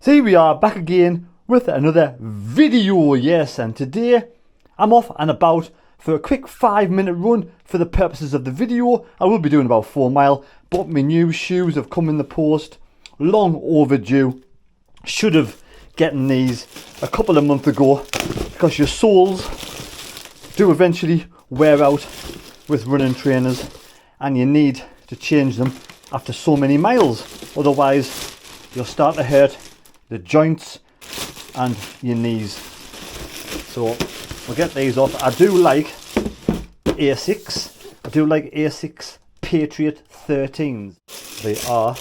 So here we are back again with another video, yes, and today I'm off and about for a quick 5-minute run for the purposes of the video. I will be doing about 4 mile, but my new shoes have come in the post, long overdue. Should have gotten these a couple of months ago because your soles do eventually wear out with running trainers and you need to change them after so many miles, otherwise you'll start to hurt the joints and your knees. So we'll get these off. I do like A6. I do like A6 Patriot 13s. They are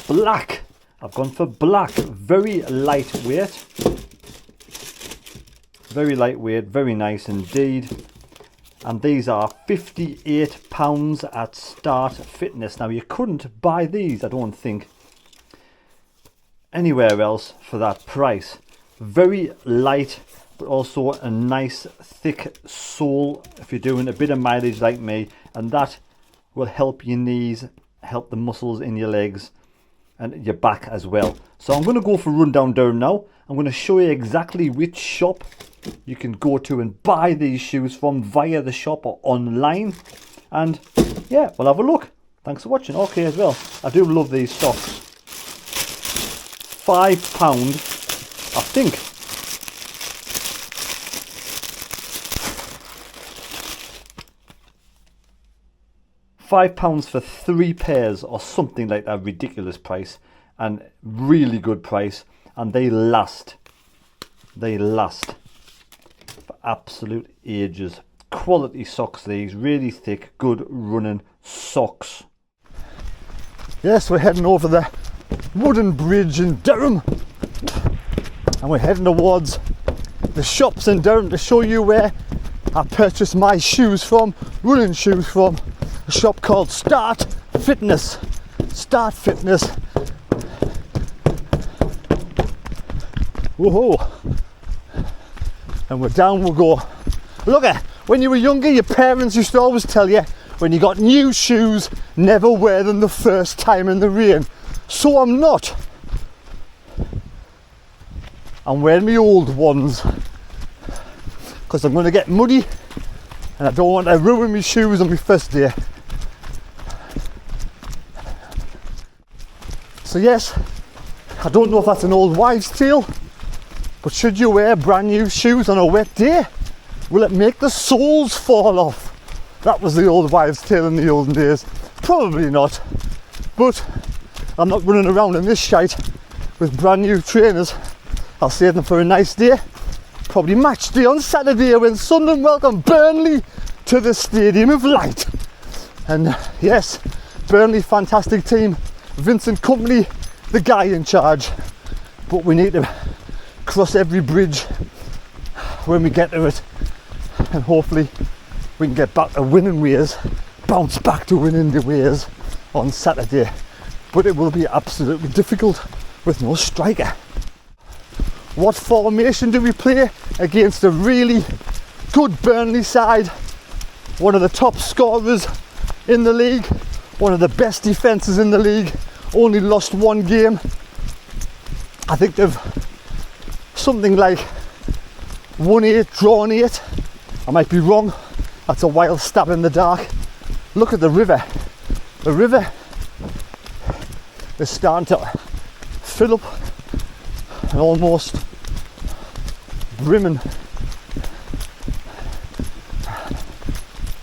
black. I've gone for black. Very lightweight. Very lightweight, very nice indeed. And these are £58 at Start Fitness. Now you couldn't buy these, I don't think, anywhere else for that price. Very light, but also a nice thick sole if you're doing a bit of mileage like me, and that will help your knees, help the muscles in your legs and your back as well. So I'm going to go for a run down Durham now. I'm going to show you exactly which shop you can go to and buy these shoes from via the shop or online, and yeah, we'll have a look. Thanks for watching. Okay, as well, I do love these socks. £5, I think. £5 for 3 pairs or something like that. Ridiculous price and really good price, and they last for absolute ages. Quality socks these, really thick, good running socks. Yes, we're heading over the wooden bridge in Durham and we're heading towards the shops in Durham to show you where I purchased my shoes from, running shoes from, a shop called Start Fitness. Start Fitness. Whoa. And we're down we'll go. Look at, when you were younger, your parents used to always tell you, when you got new shoes, never wear them the first time in the rain. So I'm not. I'm wearing my old ones because I'm going to get muddy and I don't want to ruin my shoes on my first day. So yes, I don't know if that's an old wives' tale, but should you wear brand new shoes on a wet day? Will it make the soles fall off? That was the old wives' tale in the olden days. Probably not. But I'm not running around in this shite with brand new trainers. I'll save them for a nice day. Probably match day on Saturday when Sunderland welcome Burnley to the Stadium of Light. And yes, Burnley, fantastic team. Vincent Kompany, the guy in charge. But we need to cross every bridge when we get to it, and hopefully we can get back to winning ways, bounce back to winning the ways on Saturday. But it will be absolutely difficult with no striker. What formation do we play against a really good Burnley side? One of the top scorers in the league, one of the best defences in the league, only lost 1 game. I think they've something like 1-8, drawn 8. I might be wrong. That's a wild stab in the dark. Look at the river. The river is starting to fill up and almost brimming.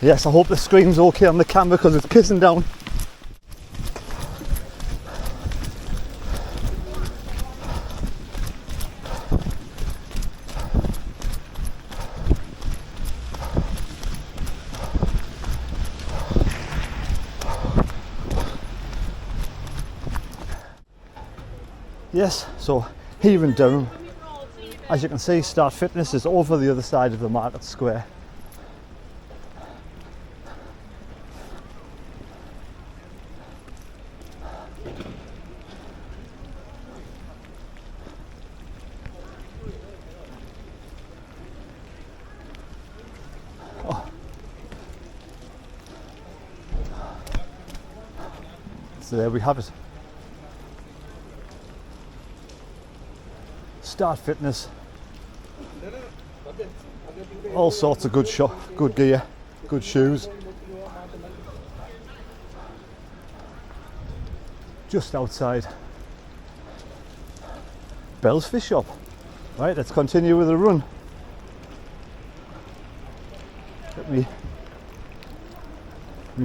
Yes, I hope the screen's okay on the camera because it's pissing down. Yes, so here in Durham, as you can see, Start Fitness is over the other side of the market square. So there we have it. Start Fitness. All sorts of good good gear, good shoes. Just outside Bell's Fish Shop. Right, let's continue with the run. Get me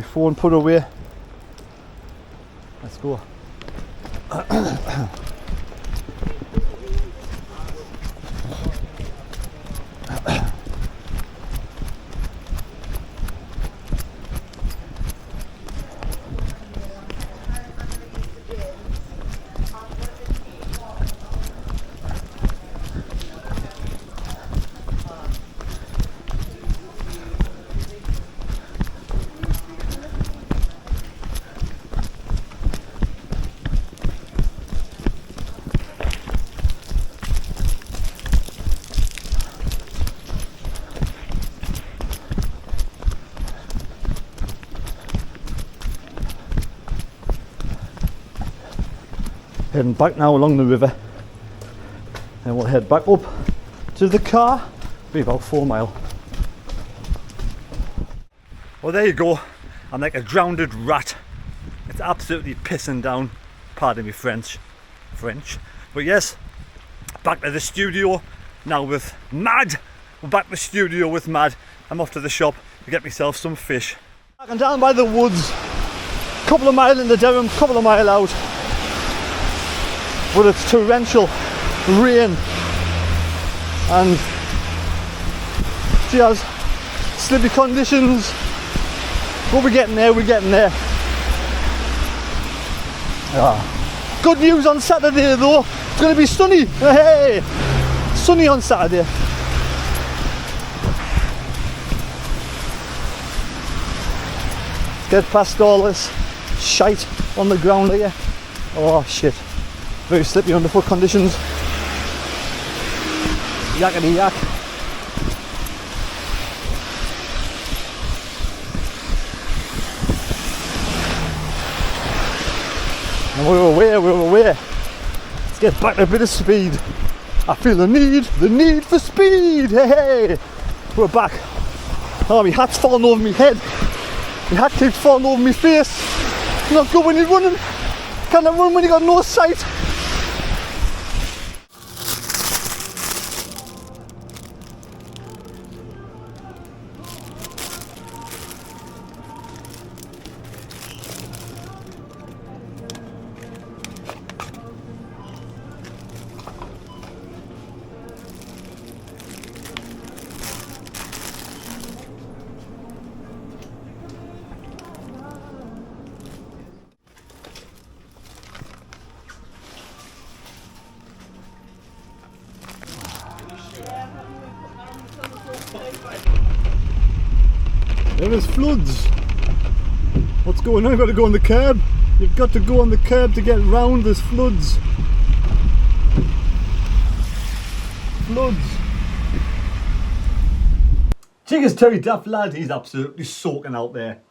phone put away. Let's go. Heading back now along the river, and we'll head back up to the car. Be about 4 miles. Well, there you go. I'm like a drowned rat. It's absolutely pissing down. Pardon me, French. But yes, back to the studio now with Mad. We're back to the studio with Mad. I'm off to the shop to get myself some fish. I'm down by the woods, couple of miles into Durham, couple of miles out. But it's torrential rain and just slippy conditions. But we're getting there, Good news on Saturday though, it's going to be sunny. Hey, sunny on Saturday. Get past all this shite on the ground here. Oh shit. Very slippy underfoot conditions. Yakety yak. And we're away. Let's get back to a bit of speed. I feel the need for speed. Hey, we're back. Oh, my hat's falling over my head. My hat keeps falling over my face. Not good when you're running. Can't run when you got no sight. There is floods. What's going on? You've got to go on the curb. You've got to go on the curb to get round. There's floods. Floods. Cheers, Terry Daft lad. He's absolutely soaking out there.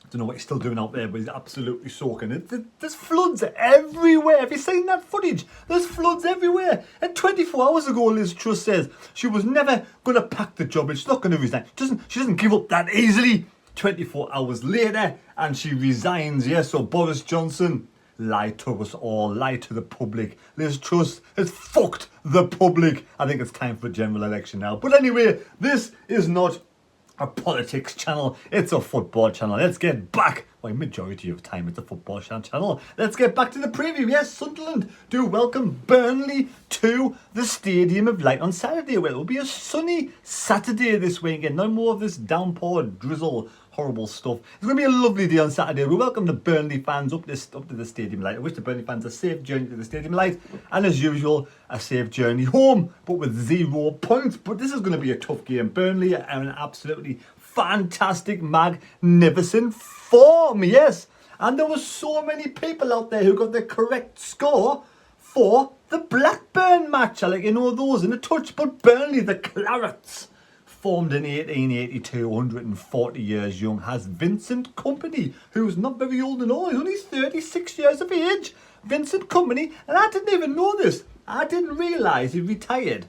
Don't know what he's still doing out there, but he's absolutely soaking. There's floods everywhere. Have you seen that footage? There's floods everywhere. And 24 hours ago, Liz Truss says she was never going to pack the job and she's not going to resign. She doesn't give up that easily. 24 hours later, and she resigns. Yes, so Boris Johnson lied to us all, lied to the public. Liz Truss has fucked the public. I think it's time for a general election now. But anyway, this is not a politics channel, it's a football channel. Let's get back, well, majority of the time it's a football channel. Let's get back to the preview. Yes, Sunderland do welcome Burnley to the Stadium of Light on Saturday. Well, it will be a sunny Saturday this weekend. No more of this downpour, drizzle, horrible stuff. It's going to be a lovely day on Saturday. We welcome the Burnley fans up to the Stadium Light. I wish the Burnley fans a safe journey to the Stadium Light, and as usual, a safe journey home, but with 0 points. But this is going to be a tough game. Burnley are an absolutely fantastic, magnificent form, yes. And there were so many people out there who got the correct score for the Blackburn match. I like, you know, those in a touch. But Burnley, the Clarets, Formed in 1882, 140 years young, has Vincent Kompany, who's not very old at all. He's only 36 years of age. Vincent Kompany, and I didn't even know this. I didn't realise he retired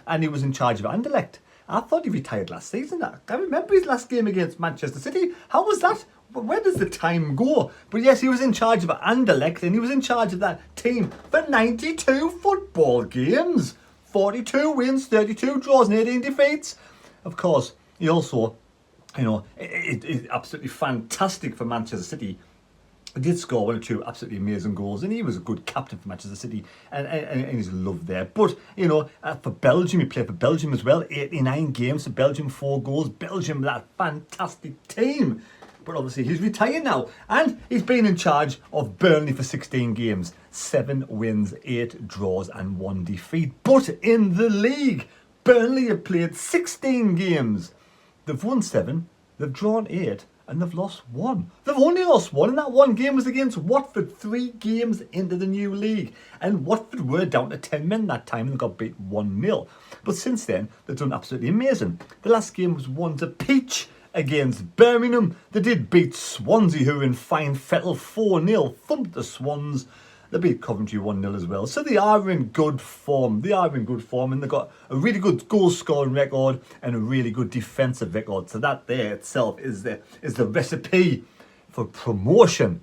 and he was in charge of Anderlecht. I thought he retired last season. I can't remember his last game against Manchester City. How was that? Where does the time go? But yes, he was in charge of Anderlecht and he was in charge of that team for 92 football games. 42 wins, 32 draws and 18 defeats. Of course, he also, it's absolutely fantastic for Manchester City. He did score 1 or 2 absolutely amazing goals, and he was a good captain for Manchester City, and he's loved there. But, for Belgium, he played for Belgium as well. 89 games for Belgium, 4 goals. Belgium, that fantastic team. But obviously, he's retired now, and he's been in charge of Burnley for 16 games. 7 wins, 8 draws, and 1 defeat. But in the league, Burnley have played 16 games. They've won 7, they've drawn 8, and they've lost 1. They've only lost 1, and that 1 game was against Watford 3 games into the new league. And Watford were down to 10 men that time and got beat 1-0. But since then, they've done absolutely amazing. The last game was 1-0 against Birmingham. They did beat Swansea, who were in fine fettle 4-0, thumped the Swans. They beat Coventry 1-0 as well. So they are in good form. And they've got a really good goal scoring record and a really good defensive record. So that there itself is the recipe for promotion.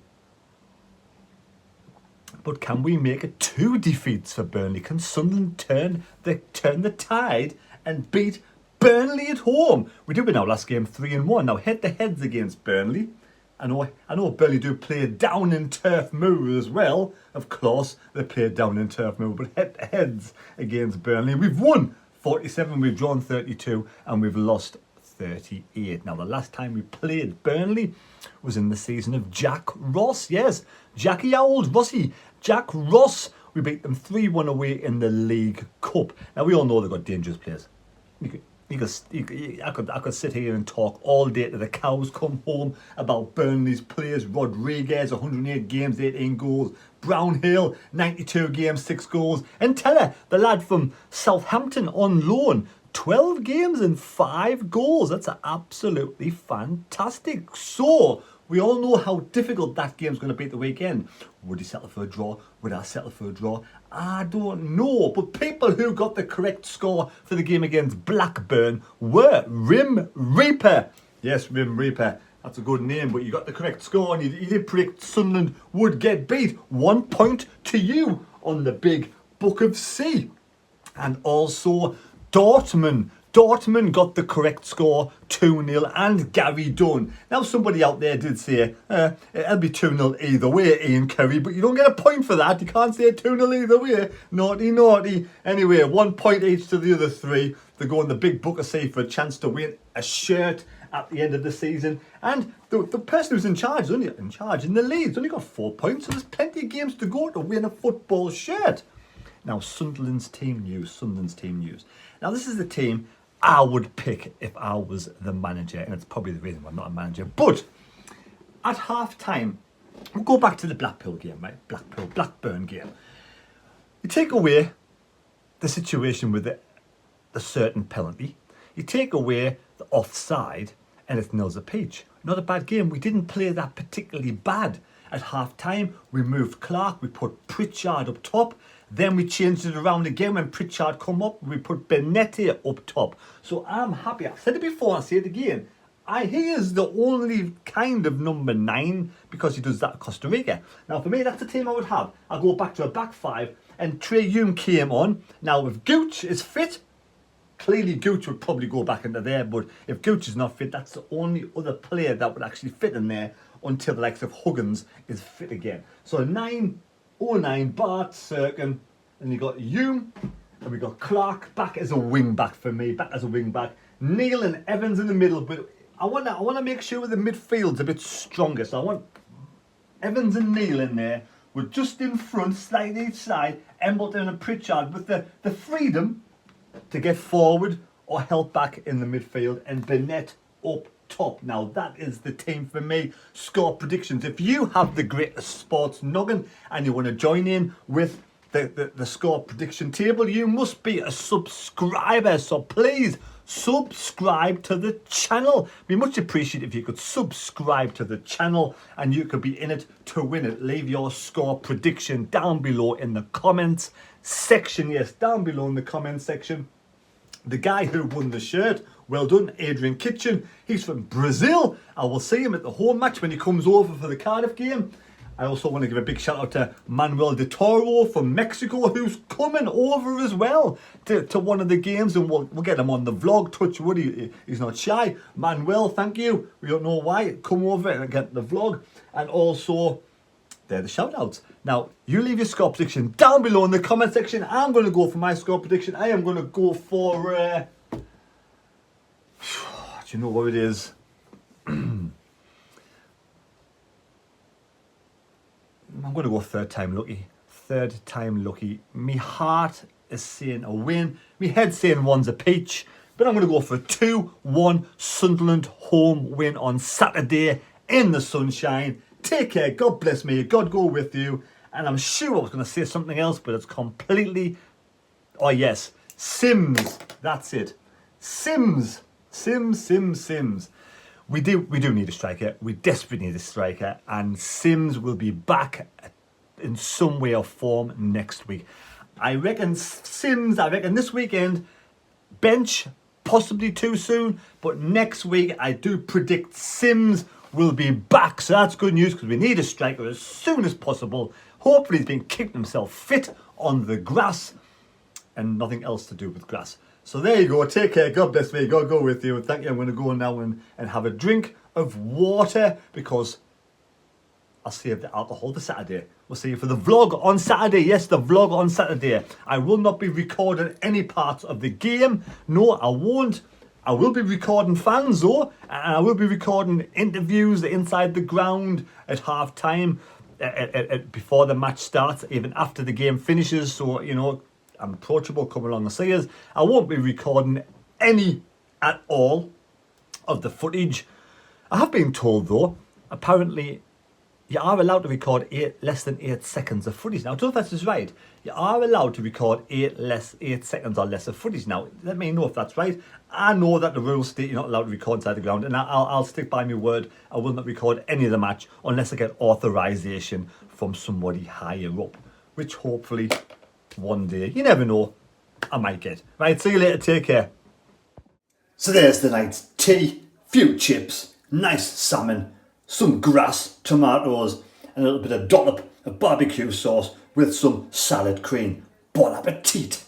But can we make it 2 defeats for Burnley? Can Sunderland turn the tide and beat Burnley at home? We did win our last game 3-1. Now head-to-heads against Burnley. I know Burnley do play down in Turf Moor as well. Of course, they play down in Turf Moor, but head-to-heads against Burnley. We've won 47, we've drawn 32, and we've lost 38. Now, the last time we played Burnley was in the season of Jack Ross. Yes, Jackie Old Rossi. Jack Ross. We beat them 3-1 away in the League Cup. Now, we all know they've got dangerous players. I could sit here and talk all day till the cows come home about Burnley's players. Rodriguez, 108 games, 18 goals. Brownhill, 92 games, 6 goals. And Teller, the lad from Southampton on loan, 12 games and 5 goals. That's absolutely fantastic. So, we all know how difficult that game's going to be at the weekend. Would he settle for a draw? Would I settle for a draw? I don't know. But people who got the correct score for the game against Blackburn were Rim Reaper. Yes, Rim Reaper. That's a good name, but you got the correct score and you did predict Sunderland would get beat. 1 point to you on the big Book of C. And also Dortmund. Dortmund got the correct score, 2-0, and Gary Dunn. Now, somebody out there did say, it'll be 2-0 either way, Ian Curry, but you don't get a point for that. You can't say 2-0 either way. Naughty, naughty. Anyway, 1 point each to the other 3. They go in the big Book of C for a chance to win a shirt at the end of the season. And the person who's in charge in the lead's only got 4 points, so there's plenty of games to go to win a football shirt. Now, Sunderland's team news. Now, this is the team I would pick if I was the manager, and it's probably the reason why I'm not a manager. But at half time, we'll go back to the Blackpool game, right? Blackburn game. You take away the situation with the certain penalty, you take away the offside, and it's 0-0. Not a bad game. We didn't play that particularly bad. At half time, we moved Clark, we put Pritchard up top. Then we changed it around again when Pritchard come up. We put Benetti up top. So I'm happy. I said it before, I'll say it again. He is the only kind of number 9 because he does that at Costa Rica. Now, for me, that's the team I would have. I'll go back to a back 5. And Trey Hume came on. Now, if Gooch is fit, clearly Gooch would probably go back into there. But if Gooch is not fit, that's the only other player that would actually fit in there until the likes of Huggins is fit again. So 9, Bart, Serkin, and you got Hume, and we got Clark back as a wing back for me, Neil and Evans in the middle, but I want to make sure the midfield's a bit stronger, so I want Evans and Neil in there, with just in front, slightly each side, Embleton and Pritchard with the freedom to get forward or help back in the midfield, and Bennett up top. Now that is the team for me. Score predictions. If you have the greatest sports noggin and you want to join in with the score prediction table, you must be a subscriber. So please subscribe to the channel. Be much appreciated if you could subscribe to the channel and you could be in it to win it. Leave your score prediction down below in the comments section. Yes, down below in the comments section. The guy who won the shirt, well done, Adrian Kitchen. He's from Brazil. I will see him at the home match when he comes over for the Cardiff game. I also want to give a big shout out to Manuel de Toro from Mexico, who's coming over as well to one of the games, and we'll get him on the vlog. Touch wood, he's not shy. Manuel, thank you. We don't know why. Come over and get the vlog. And also, they're the shout outs. Now, you leave your score prediction down below in the comment section. I'm going to go for my score prediction. I am going to go for... do you know what it is? I'm going to go third time lucky. Third time lucky. Me heart is saying a win. Me head saying one's a peach. But I'm going to go for a 2-1 Sunderland home win on Saturday in the sunshine. Take care. God bless me. God go with you. And I'm sure I was going to say something else, but it's completely... Oh, yes. Simms. That's it. Simms. Simms. We do need a striker. We desperately need a striker. And Simms will be back in some way or form next week. I reckon Simms, this weekend, bench, possibly too soon. But next week, I do predict Simms will be back. So that's good news because we need a striker as soon as possible. Hopefully he's been keeping himself fit on the grass and nothing else to do with grass. So there you go. Take care. God bless me. God go with you. And thank you. I'm going to go now and have a drink of water because I'll save the alcohol for Saturday. We'll see you for the vlog on Saturday. Yes, the vlog on Saturday. I will not be recording any parts of the game. No, I won't. I will be recording fans though. And I will be recording interviews inside the ground at half time, before the match starts, even after the game finishes. So, you know, I'm approachable, come along and see us. I won't be recording any at all of the footage. I have been told though, apparently you are allowed to record less than 8 seconds of footage. Now, I don't know if that's right. You are allowed to record 8 seconds or less of footage. Now, let me know if that's right. I know that the rules state you're not allowed to record inside the ground, and I'll stick by my word. I will not record any of the match unless I get authorization from somebody higher up, which hopefully one day, you never know, I might get. Right, see you later. Take care. So there's the night's tea, few chips, nice salmon, some grass, tomatoes, and a little bit of dollop of barbecue sauce with some salad cream. Bon appetit!